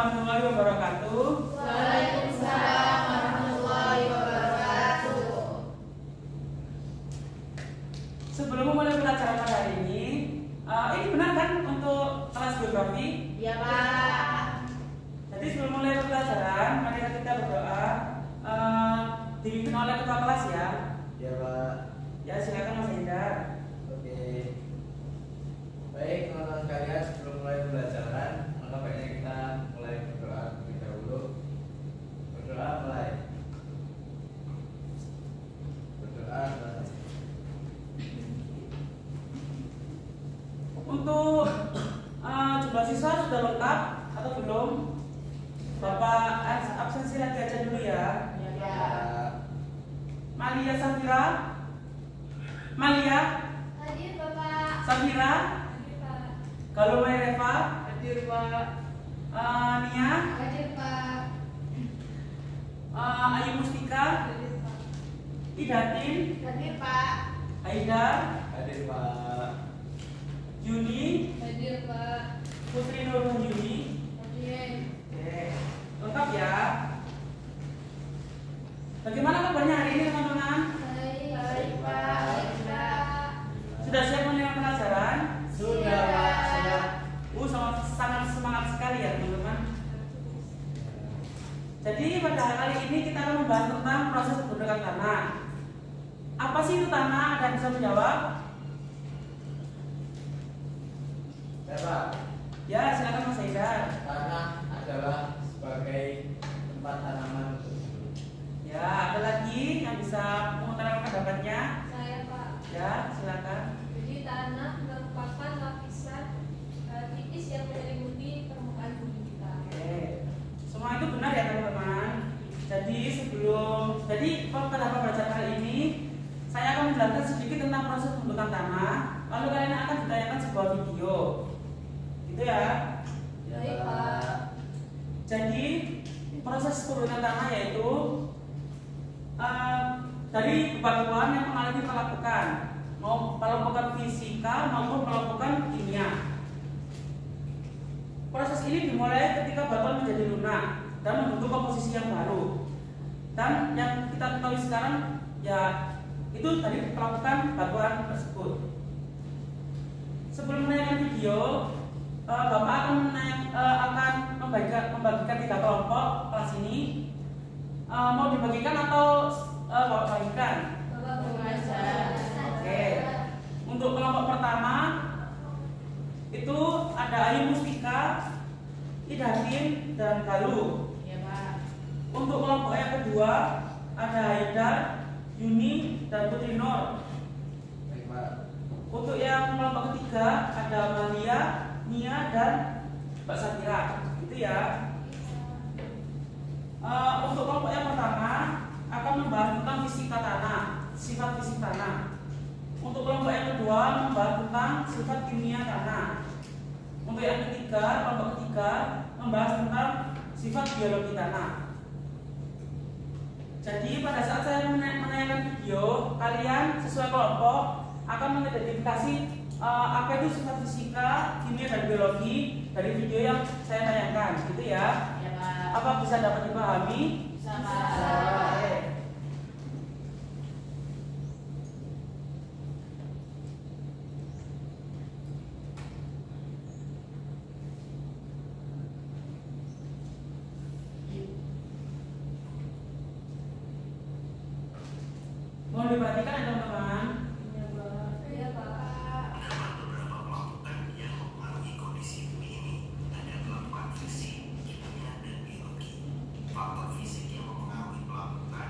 warahmatullahi wabarakatuh. Waalaikumsalam warahmatullahi wabarakatuh. Sebelum memulai pelajaran pada hari ini benar kan untuk kelas geografi? Ya Pak. Jadi sebelum mulai pelajaran, mari kita berdoa. Dipimpin oleh ketua kelas ya. Ya Pak. Ya silakan Mas Indra. Oke. Baik teman-teman sekalian, sebelum mulai pembelajaran, maka baiknya kita mulai berdoa terlebih dahulu. Berdoa mulai. Berdoa mulai. Untuk jumlah siswa sudah lengkap atau belum? Bapak absensi lagi aja dulu ya. Ya. Malia Safira. Malia Hadir Bapak. Safira. Hadir Pak. Kalau Reva. Hadir Pak. Nia. Hadir Pak. Ayu Mustika. Hadir Pak. Idatin. Hadir Pak. Aida. Hadir Pak. Yuni. Hadir Pak. Putri Nurul Yuni. Hadir. Oke, lengkap ya. Bagaimana kabarnya hari ini teman-teman? Baik Pak. Sudah siap menerima pelajaran? Sudah Pak. Sudah. Sangat semangat sekali ya teman-teman. Jadi pada kali ini kita akan membahas tentang proses pembentukan tanah. Apa sih itu tanah? Ada yang bisa menjawab? Ya Pak. Ya silakan Mas Haidar. Tanah adalah sebagai tempat tanaman tumbuh. Ya ada lagi yang bisa mengutarakan pendapatnya? Saya Pak. Ya silakan. Jadi tanah merupakan lapisan tipis yang menyelimuti permukaan bumi kita. Oke, semua itu benar ya teman-teman. Jadi pada pembelajaran kali ini saya akan menjelaskan sedikit tentang proses pembentukan tanah. Lalu kalian akan ditanyakan sebuah video, gitu ya. Ya Baik, Pak. Pak. Jadi proses pembentukan tanah yaitu dari beberapa bahan yang mengalami melakukan, mau melakukan fisika maupun melakukan kimia. Proses ini dimulai ketika batuan menjadi lunak dan membentuk komposisi yang baru. Dan yang kita ketahui sekarang ya itu tadi melakukan batuan tersebut. Sebelum menayangkan video, Bapak akan membagikan 3 kelompok kelas ini. Mau dibagikan atau Bapak bagikan? Bapak mengajar. Oke. Untuk kelompok pertama itu ada Ayu Mustika, Idatin, dan Galuh. Ya Pak. Untuk kelompok yang kedua ada Haidar, Yuni, dan Putri Nur. Baik Pak. Untuk yang kelompok ketiga ada Malia, Nia, dan Mbak Safira. Itu ya. Untuk kelompok yang pertama akan membahas tentang fisika tanah, sifat fisik tanah. Untuk kelompok yang kedua membahas tentang sifat kimia tanah. Untuk yang ketiga, kelompok ketiga membahas tentang sifat biologi tanah. Jadi pada saat saya menayangkan video, kalian sesuai kelompok akan mengidentifikasi apa itu sifat fisika, kimia, dan biologi dari video yang saya tayangkan, gitu ya. Ya Pak. Apa bisa dapat dipahami? Bisa Oke. Pak. Mohon diperhatikan ya teman-teman. Ya Pak. Ya Pak. Terdapat beberapa pelakukan yang mempengaruhi kondisi bumi ini. Ada pelakukan fisik, kimia, dan biologi. Faktor fisik yang mempengaruhi pelakukan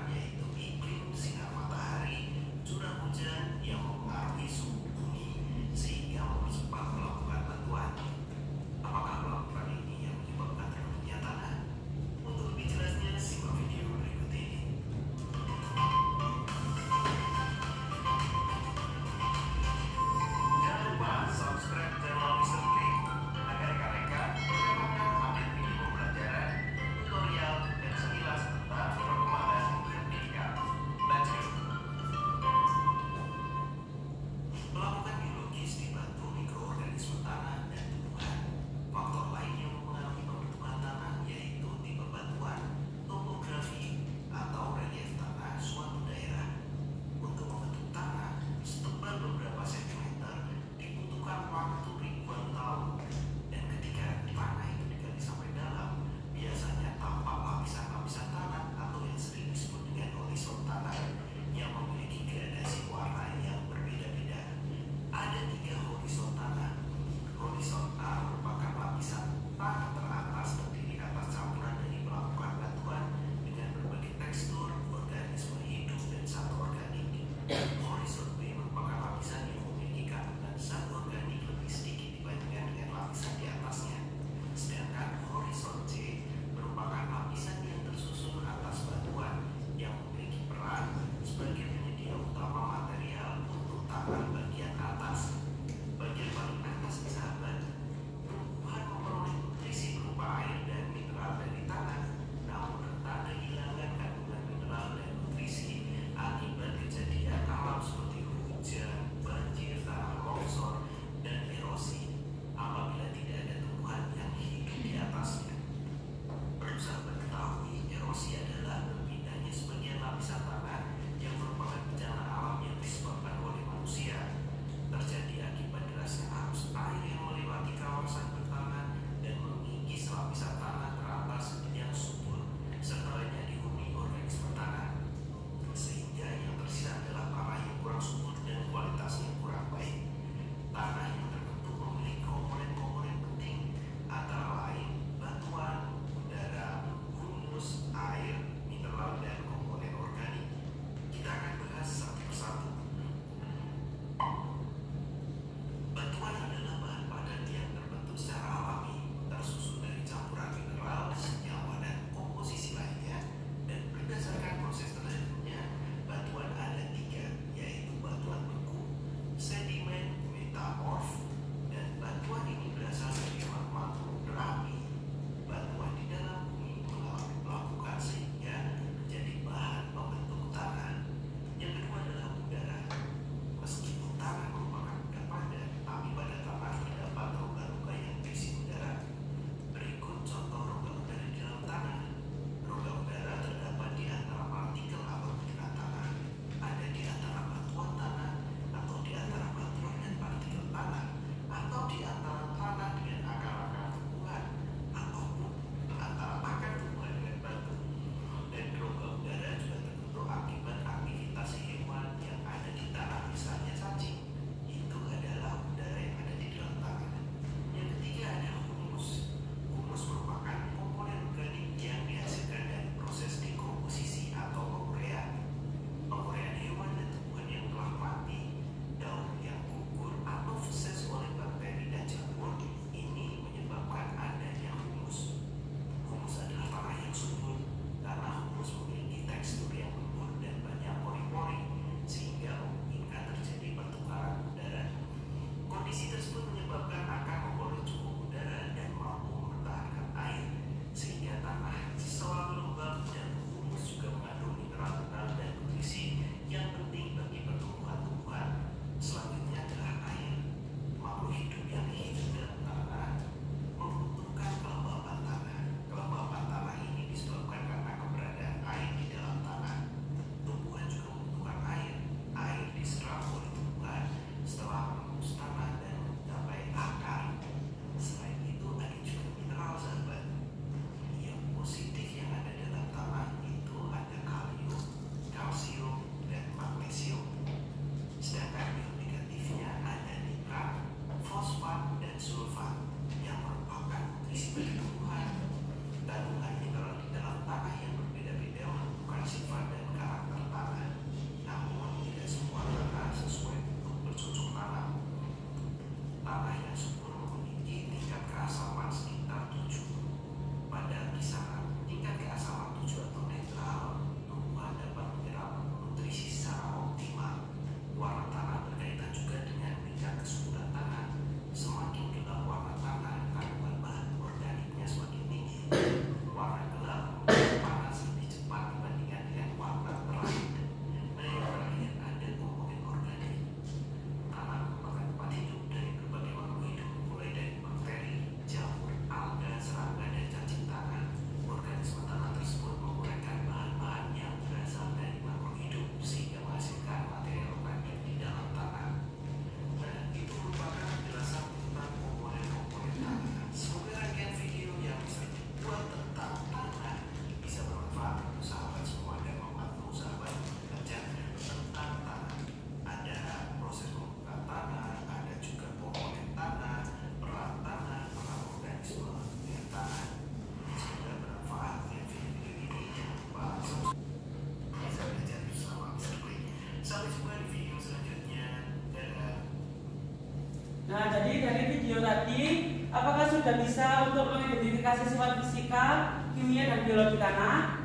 Apakah sudah bisa untuk mengidentifikasi sifat fisika, kimia, dan biologi tanah?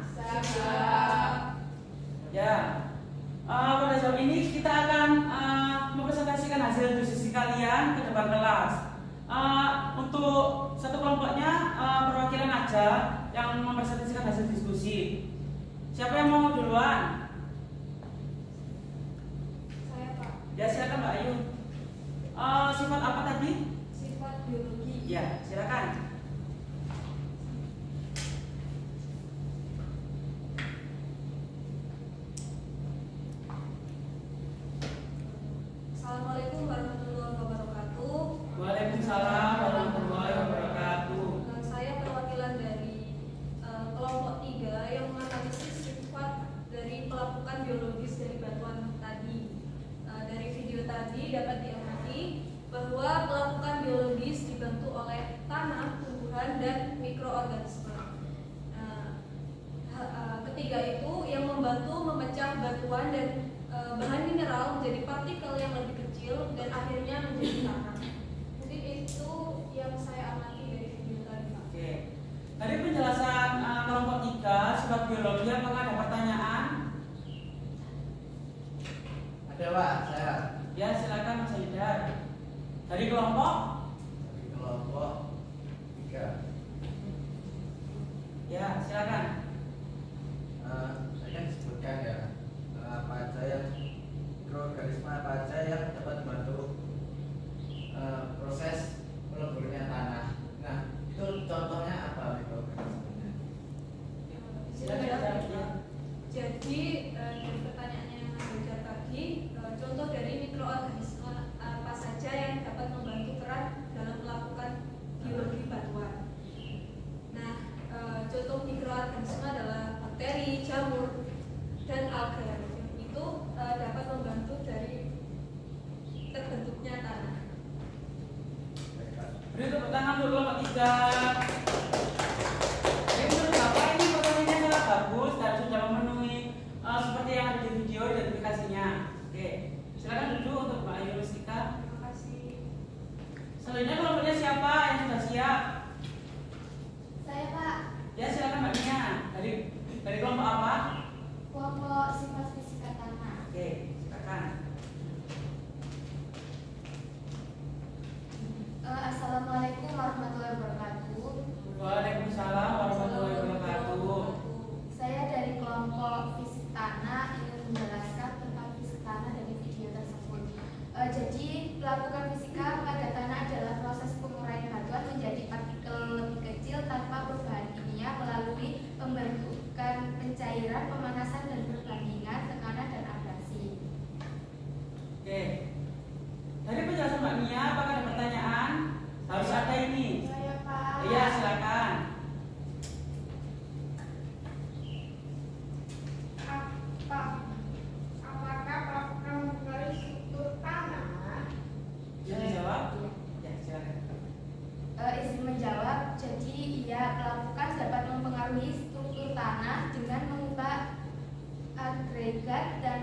Ya. Pada saat ini kita akan mempresentasikan hasil diskusi kalian ke depan kelas. Untuk satu kelompoknya perwakilan aja yang mempresentasikan hasil diskusi. Siapa yang mau duluan? Saya, Pak. Ya, silakan Mbak Ayu. Sifat apa tadi? Sifat biologi. Ya, silakan. Assalamualaikum warahmatullahi wabarakatuh. Waalaikumsalam warahmatullahi wabarakatuh. Saya perwakilan dari kelompok 3 yang menganalisis sifat dari pelapukan biologis dari batuan tadi. Dari video tadi dapat diamati bahwa pelapukan biologis dibantu oleh tanah, tumbuhan, dan mikroorganisme. Ketiga itu yang membantu memecah batuan dan bahan mineral menjadi partikel yang lebih kecil dan akhirnya menjadi tanah. Mungkin itu yang saya amati dari video tadi, Pak. Oke. Tadi penjelasan kelompok 3 sifat biologi, apakah ada pertanyaan? Ada Pak, saya Ya, silakan Mas Haidar. Dari kelompok? dari kelompok 3. Ya, silakan. Saya kan disebutkan ya apa aja yang mikroorganisme apa aja yang dapat membantu proses meleburnya tanah. Nah, itu contohnya apa mikroorganismenya? Silakan dijawab, ya. Jadi dari pertanyaannya yang Haidar tadi, contoh dari mikroorganisme apa saja yang dapat membantu peran dalam melakukan biologi batuan. Nah, contoh mikroorganisme adalah bakteri, jamur, dan alga. Itu dapat membantu dari terbentuknya tanah. Beri tepuk tangan untuk kelompok 3. Jadi menurut Bapak ini pertanyaannya sangat bagus dan sudah memenuhi seperti yang ada di video identifikasinya. Oke, silakan duduk untuk Mbak Ayu Rustika. Terima kasih. Selanjutnya kelompoknya siapa yang sudah siap? Saya, Pak. Ya, silakan Mbak Nia. Dari kelompok apa? Kelompok sifat fisika tanah. Oke, silakan. Assalamualaikum warahmatullahi wabarakatuh. Waalaikumsalam warahmatullahi wabarakatuh. Saya dari kelompok fisik tanah ingin menjelaskan tentang fisik tanah dari video tersebut. Jadi pelapukan fisika pada tanah adalah proses penguraian batuan menjadi partikel lebih kecil tanpa perubahan kimia melalui pembentukan pencairan, pemanasan, dan perbandingan tekanan dan abrasi. Oke. Dari penjelasan Mbak Nia, apakah ada pertanyaan? Harus ada ini. Saya, Pak. Iya, silakan. Apakah pelapukan mempengaruhi struktur tanah? Bisa dijawab? Ya, silakan. Izin menjawab. Jadi iya, pelapukan dapat mempengaruhi struktur tanah dengan mengubah agregat dan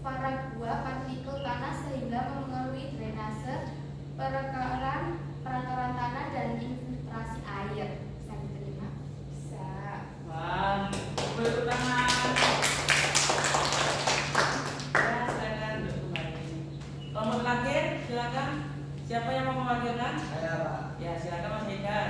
faragua partikel tanah sehingga mempengaruhi drainase, perakaran tanah, dan infiltrasi air. Bisa diterima? Bisa. Wah, tepuk tangan. Ya, silakan duduk kembali. Kelompok terakhir, silakan. Siapa yang mau mewakilkan? Saya Pak. Ya, silakan Mas Haidar.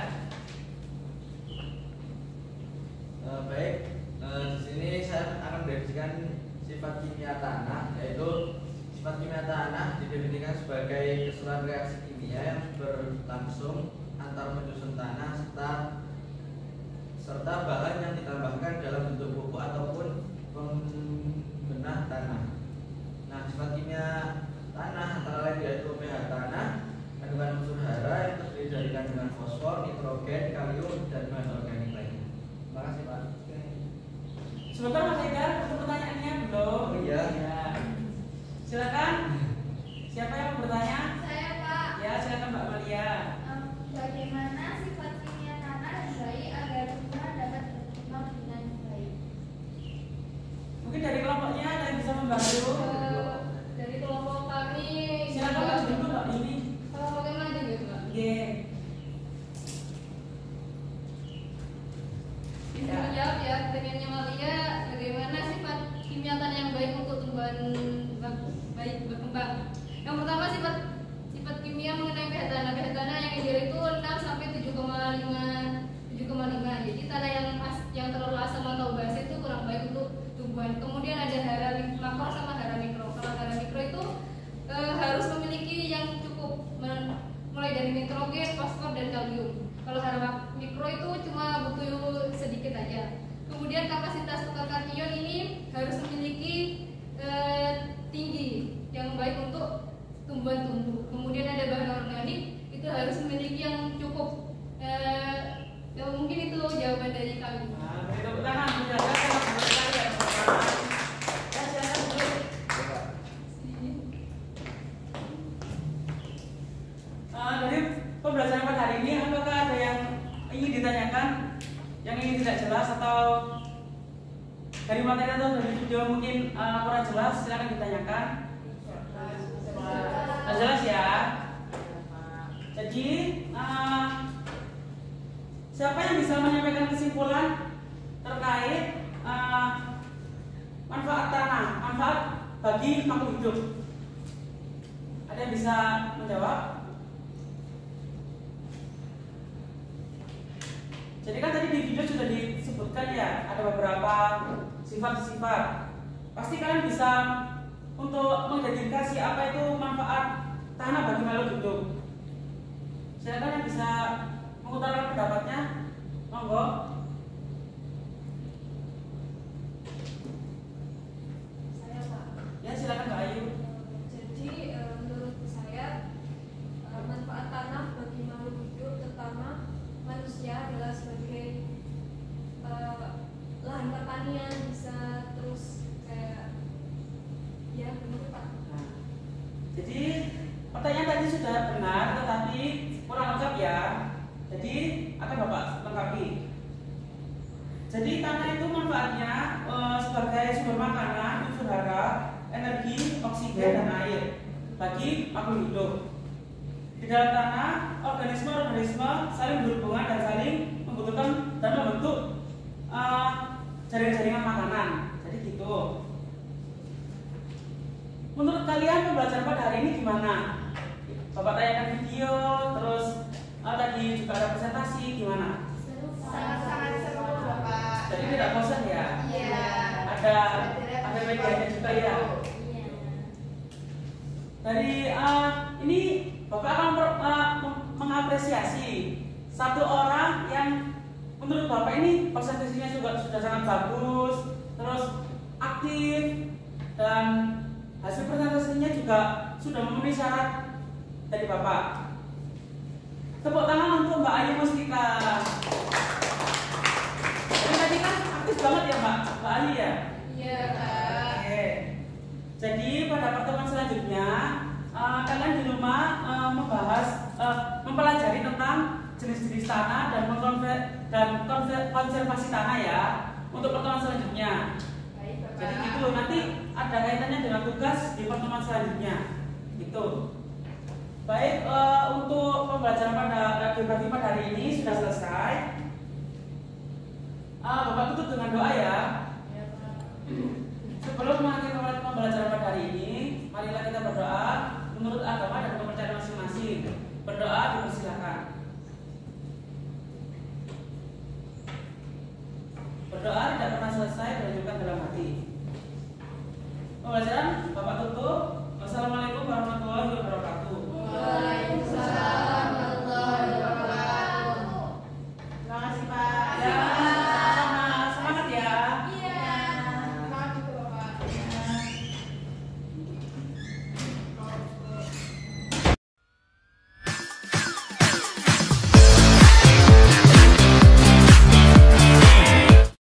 Baik, di sini saya akan mendefinisikan sifat kimia tanah, yaitu sifat kimia tanah didefinisikan sebagai keseluruhan reaksi kimia yang berlangsung antar menyusun tanah serta bahan yang ditambahkan dalam bentuk pupuk ataupun pembenah tanah. Nah, sifat kimia tanah antara lain yaitu pH tanah, kandungan unsur hara yang terdiri dari kandungan fosfor, nitrogen, kalium, dan bahan organik lainnya. Terima kasih Pak. Sebentar Mas Haidar, untuk pertanyaannya belum? Oh, iya. Ya. Silakan. Siapa yang mau bertanya? Saya, Pak. Ya, silakan Mbak Malia. Bagaimana sifat kimia tanah dan baik agar tumbuhan dapat berkembang dengan baik? Mungkin dari kelompoknya ada yang bisa membantu. Dari kelompok kami Silakan maju dulu Mbak ini. bagaimana gitu, Pak? Oke. nitrogen, fosfor, dan kalium. Kalau hara mikro itu cuma butuh sedikit aja. Kemudian kapasitas tukar kation ini harus memiliki tinggi yang baik untuk tumbuhan tumbuh. Kemudian ada bahan organik itu harus memiliki yang cukup. Mungkin itu jawaban dari kami. Nah, tepuk tangan menjaga keberhasilan ya, teman-teman. Ya, silakan dulu. Dari pembelajaran pada hari ini, apakah ada yang ingin ditanyakan, yang ingin tidak jelas, atau dari materi atau dari video mungkin kurang jelas? Silakan ditanyakan. Nah, jelas ya. Jadi siapa yang bisa menyampaikan kesimpulan terkait manfaat tanah, manfaat bagi makhluk hidup? Ada yang bisa menjawab? Jadi kan tadi di video sudah disebutkan ya, ada beberapa sifat-sifat. Pasti kalian bisa untuk mengidentifikasi apa itu manfaat tanah bagi makhluk hidup. Silakan yang bisa mengutarakan pendapatnya, monggo. Saya Pak. Ya silakan Mbak Ayu. Jadi menurut saya manfaat tanah bagi makhluk hidup, terutama manusia, adalah sebagai lahan pertanian, bisa terus kayak ya benar Pak. Nah, jadi pertanyaan tadi sudah benar, tetapi kurang lengkap ya. Jadi akan Bapak lengkapi. Jadi tanah itu manfaatnya sebagai sumber makanan, unsur hara, energi, oksigen, dan air bagi makhluk hidup. Di dalam tanah, organisme-organisme saling berhubungan dan saling membutuhkan dan membentuk jaringan-jaringan makanan. Jadi gitu. Menurut kalian pembelajaran pada hari ini gimana? Bapak tanyakan video, terus tadi juga ada presentasi, gimana? Sangat-sangat seru Bapak. Jadi tidak bosan ya? Iya. Ada medianya juga ya? Iya. Dari ini Bapak akan mengapresiasi satu orang yang menurut Bapak ini presentasinya juga sudah sangat bagus, terus aktif, dan hasil presentasinya juga sudah memenuhi syarat dari Bapak. Tepuk tangan untuk Mbak Ayu Mustika. Jadi tadi kan aktif banget ya Mbak Ayu ya? Iya Kak. Oke. Jadi pada pertemuan selanjutnya kalian di rumah mempelajari tentang jenis-jenis tanah dan konservasi tanah ya untuk pertemuan selanjutnya. Baik Bapak. Jadi gitu, nanti ada kaitannya dengan tugas di pertemuan selanjutnya. Gitu. Baik, untuk pembelajaran pada geografi pada hari ini sudah selesai. Bapak tutup dengan doa ya. Ya, Pak. Sebelum mengakhiri pembelajaran pada hari ini, marilah kita berdoa menurut agama dan kepercayaan masing-masing. Berdoa dipersilakan. Berdoa tidak pernah selesai dilanjutkan dalam hati. Pembelajaran